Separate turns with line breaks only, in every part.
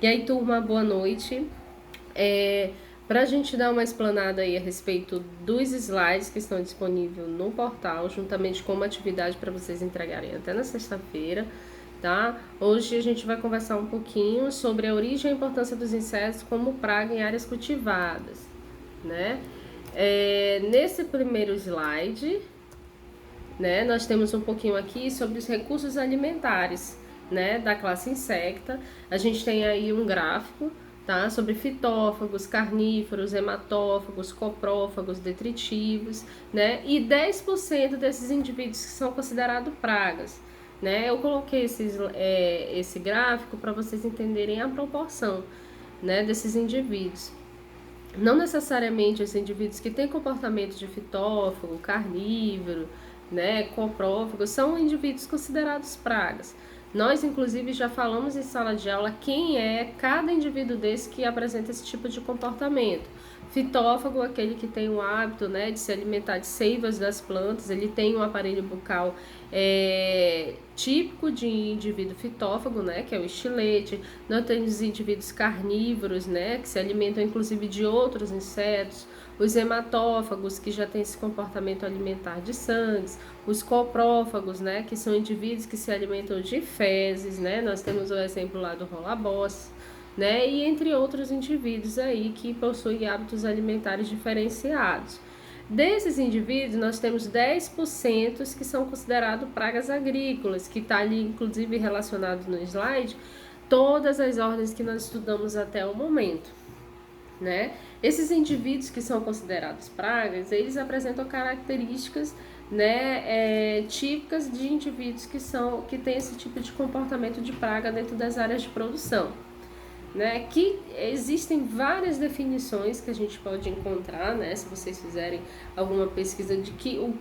E aí, turma, boa noite. Para a gente dar uma explanada aí a respeito dos slides que estão disponíveis no portal, juntamente com uma atividade para vocês entregarem até na sexta-feira, tá? Hoje a gente vai conversar um pouquinho sobre a origem e a importância dos insetos como praga em áreas cultivadas, né? Nesse primeiro slide, né, nós temos um pouquinho aqui sobre os recursos alimentares, né, da classe insecta. A gente tem aí um gráfico, tá, sobre fitófagos, carnívoros, hematófagos, coprófagos, detritivos, né, e 10% desses indivíduos que são considerados pragas. Né? Eu coloquei esse gráfico para vocês entenderem a proporção, né, desses indivíduos. Não necessariamente os indivíduos que têm comportamento de fitófago, carnívoro, né, coprófago, são indivíduos considerados pragas. Nós, inclusive, já falamos em sala de aula quem é cada indivíduo desse que apresenta esse tipo de comportamento. Fitófago, aquele que tem o hábito, né, de se alimentar de seivas das plantas, ele tem um aparelho bucal típico de indivíduo fitófago, né, que é o estilete. Nós temos os indivíduos carnívoros, né, que se alimentam inclusive de outros insetos. Os hematófagos, que já têm esse comportamento alimentar de sangue. Os coprófagos, né, que são indivíduos que se alimentam de fezes, né, nós temos o exemplo lá do rola-boss, né, e entre outros indivíduos aí que possuem hábitos alimentares diferenciados. Desses indivíduos, nós temos 10% que são considerados pragas agrícolas, que está ali inclusive relacionado no slide, todas as ordens que nós estudamos até o momento, né? Esses indivíduos que são considerados pragas, eles apresentam características, né, típicas de indivíduos que têm esse tipo de comportamento de praga dentro das áreas de produção. Né, que existem várias definições que a gente pode encontrar, né, se vocês fizerem alguma pesquisa de o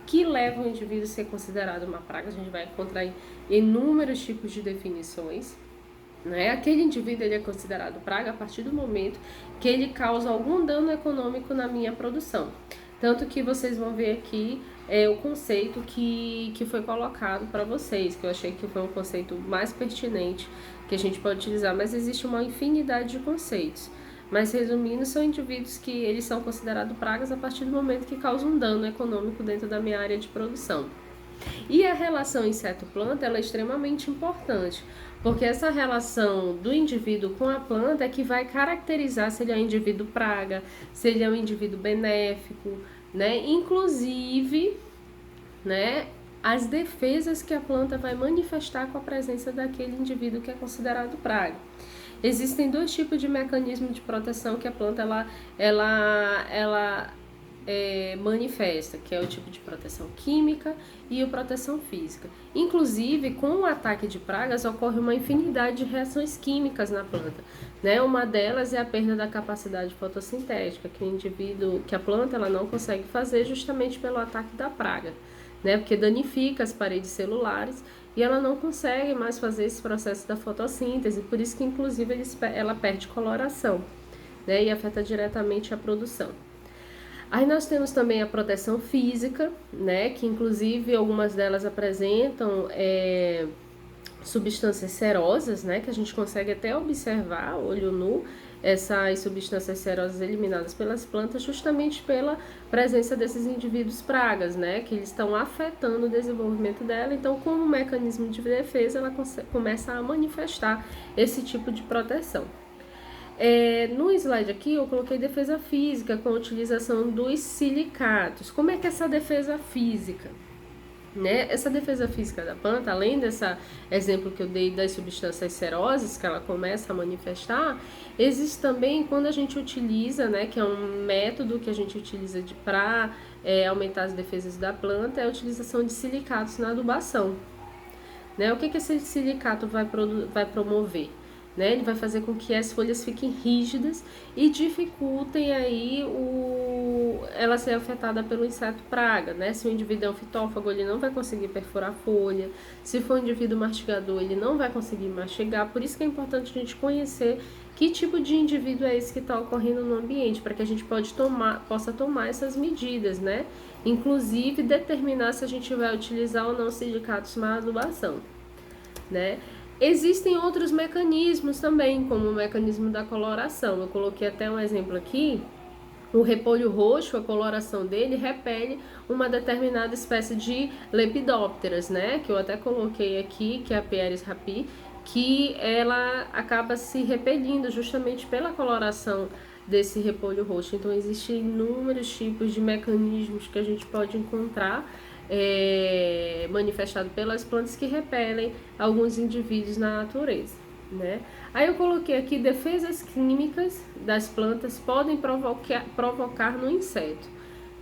que leva um indivíduo a ser considerado uma praga, a gente vai encontrar inúmeros tipos de definições. Né? Aquele indivíduo ele é considerado praga a partir do momento que ele causa algum dano econômico na minha produção. Tanto que vocês vão ver aqui o conceito que foi colocado para vocês, que eu achei que foi um conceito mais pertinente que a gente pode utilizar, mas existe uma infinidade de conceitos. Mas resumindo, são indivíduos que eles são considerados pragas a partir do momento que causam um dano econômico dentro da minha área de produção. E a relação inseto-planta ela é extremamente importante, porque essa relação do indivíduo com a planta é que vai caracterizar se ele é um indivíduo praga, se ele é um indivíduo benéfico, né? Inclusive, né, as defesas que a planta vai manifestar com a presença daquele indivíduo que é considerado praga. Existem dois tipos de mecanismo de proteção que a planta manifesta, que é o tipo de proteção química e a proteção física. Inclusive, com o ataque de pragas, ocorre uma infinidade de reações químicas na planta. Né? Uma delas é a perda da capacidade fotossintética, que a planta ela não consegue fazer justamente pelo ataque da praga, né? Porque danifica as paredes celulares e ela não consegue mais fazer esse processo da fotossíntese, por isso que inclusive ela perde coloração, né? E afeta diretamente a produção. Aí nós temos também a proteção física, né, que inclusive algumas delas apresentam substâncias cerosas, né, que a gente consegue até observar, olho nu, essas substâncias cerosas eliminadas pelas plantas justamente pela presença desses indivíduos pragas, né, que eles estão afetando o desenvolvimento dela. Então, como mecanismo de defesa, ela começa a manifestar esse tipo de proteção. No slide aqui eu coloquei defesa física com a utilização dos silicatos. Como é que é essa defesa física? Né? Essa defesa física da planta, além desse exemplo que eu dei das substâncias cerosas que ela começa a manifestar, existe também quando a gente utiliza, né, que é um método que a gente utiliza para aumentar as defesas da planta, é a utilização de silicatos na adubação. Né? O que esse silicato vai promover? Né? Ele vai fazer com que as folhas fiquem rígidas e dificultem aí ela ser afetada pelo inseto praga, né? Se o indivíduo é um fitófago, ele não vai conseguir perfurar a folha. Se for um indivíduo mastigador, ele não vai conseguir mastigar. Por isso que é importante a gente conhecer que tipo de indivíduo é esse que está ocorrendo no ambiente, para que a gente possa tomar essas medidas, né? Inclusive determinar se a gente vai utilizar ou não silicatos na adubação, né? Existem outros mecanismos também, como o mecanismo da coloração. Eu coloquei até um exemplo aqui. O repolho roxo, a coloração dele repele uma determinada espécie de lepidópteras, né? Que eu até coloquei aqui, que é a Pieris rapi, que ela acaba se repelindo justamente pela coloração desse repolho roxo. Então, existem inúmeros tipos de mecanismos que a gente pode encontrar manifestado pelas plantas que repelem alguns indivíduos na natureza, né? Aí eu coloquei aqui: defesas químicas das plantas podem provocar no inseto,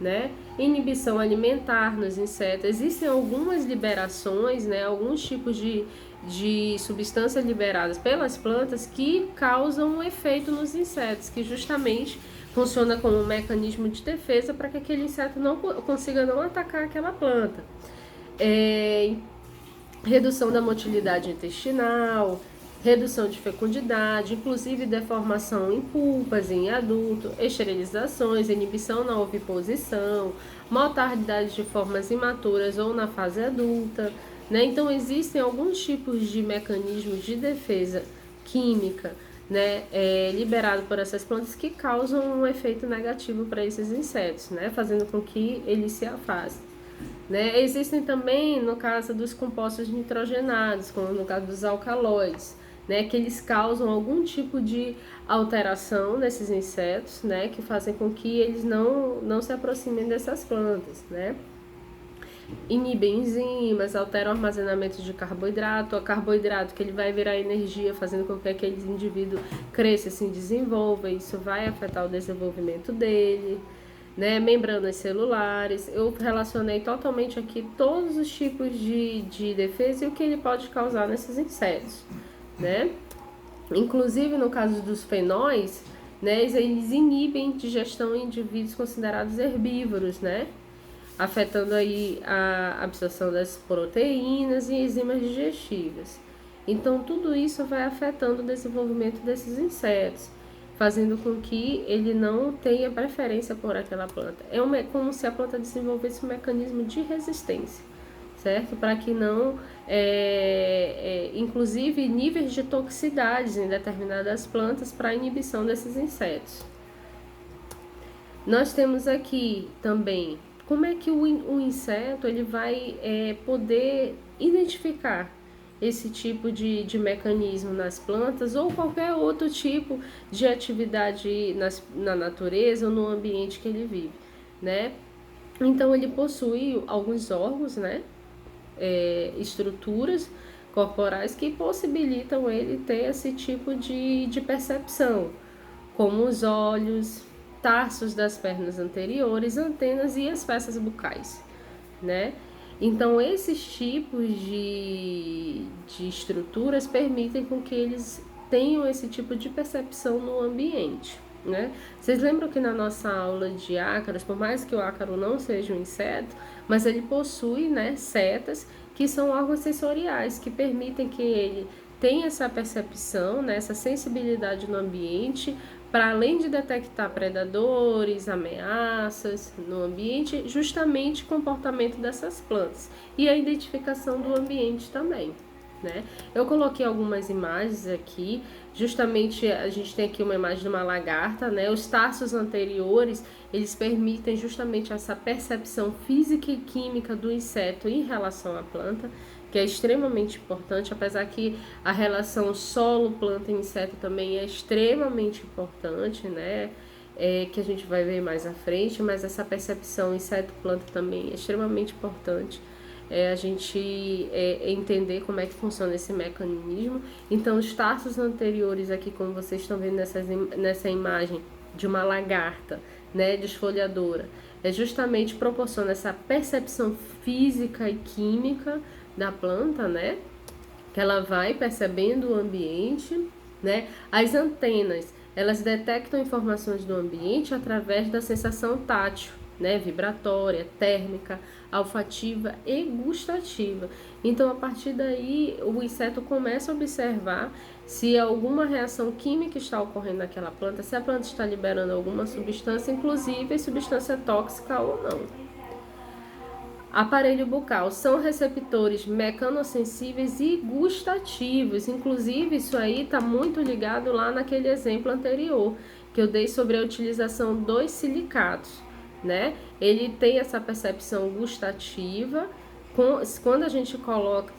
né? Inibição alimentar nos insetos. Existem algumas liberações, né? Alguns tipos de substâncias liberadas pelas plantas que causam um efeito nos insetos, que justamente funciona como um mecanismo de defesa para que aquele inseto não consiga não atacar aquela planta. Redução da motilidade intestinal, redução de fecundidade, inclusive deformação em pulpas, em adulto, esterilizações, inibição na oviposição, mortalidade de formas imaturas ou na fase adulta, né? Então, existem alguns tipos de mecanismos de defesa química, né, liberado por essas plantas que causam um efeito negativo para esses insetos, né, fazendo com que eles se afastem. Né? Existem também, no caso dos compostos nitrogenados, como no caso dos alcaloides, né, que eles causam algum tipo de alteração nesses insetos, né, que fazem com que eles não se aproximem dessas plantas, né? Inibem enzimas, alteram o armazenamento de carboidrato, o carboidrato que ele vai virar energia, fazendo com que aquele indivíduo cresça e se desenvolva, isso vai afetar o desenvolvimento dele, né? Membranas celulares. Eu relacionei totalmente aqui todos os tipos de defesa e o que ele pode causar nesses insetos, né? Inclusive, no caso dos fenóis, né, eles inibem digestão em indivíduos considerados herbívoros, né? Afetando aí a absorção das proteínas e enzimas digestivas. Então, tudo isso vai afetando o desenvolvimento desses insetos, fazendo com que ele não tenha preferência por aquela planta. Como se a planta desenvolvesse um mecanismo de resistência, certo? Para que não, inclusive, níveis de toxicidades em determinadas plantas para a inibição desses insetos. Nós temos aqui também como é que o inseto ele vai poder identificar esse tipo de mecanismo nas plantas ou qualquer outro tipo de atividade na natureza ou no ambiente que ele vive, né? Então ele possui alguns órgãos, né? Estruturas corporais que possibilitam ele ter esse tipo de percepção, como os olhos, tarsos das pernas anteriores, antenas e as peças bucais, né? Então, esses tipos de estruturas permitem com que eles tenham esse tipo de percepção no ambiente, né? Vocês lembram que na nossa aula de ácaros, por mais que o ácaro não seja um inseto, mas ele possui, né, setas que são órgãos sensoriais que permitem que ele tenha essa percepção, né, essa sensibilidade no ambiente, para além de detectar predadores, ameaças no ambiente, justamente o comportamento dessas plantas e a identificação do ambiente também, né? Eu coloquei algumas imagens aqui, justamente a gente tem aqui uma imagem de uma lagarta, né? Os tarsos anteriores, eles permitem justamente essa percepção física e química do inseto em relação à planta, que é extremamente importante, apesar que a relação solo, planta e inseto também é extremamente importante, né? Que a gente vai ver mais à frente, mas essa percepção inseto-planta também é extremamente importante. A gente entender como é que funciona esse mecanismo. Então, os tarsos anteriores aqui, como vocês estão vendo nessa imagem de uma lagarta, né, desfolhadora, justamente proporciona essa percepção física e química da planta, né? Que ela vai percebendo o ambiente, né? As antenas, elas detectam informações do ambiente através da sensação tátil, né? Vibratória, térmica, olfativa e gustativa. Então, a partir daí, o inseto começa a observar se alguma reação química está ocorrendo naquela planta, se a planta está liberando alguma substância, inclusive substância tóxica ou não. Aparelho bucal são receptores mecanossensíveis e gustativos. Inclusive, isso aí está muito ligado lá naquele exemplo anterior que eu dei sobre a utilização dos silicatos, né? Ele tem essa percepção gustativa. Quando a gente coloca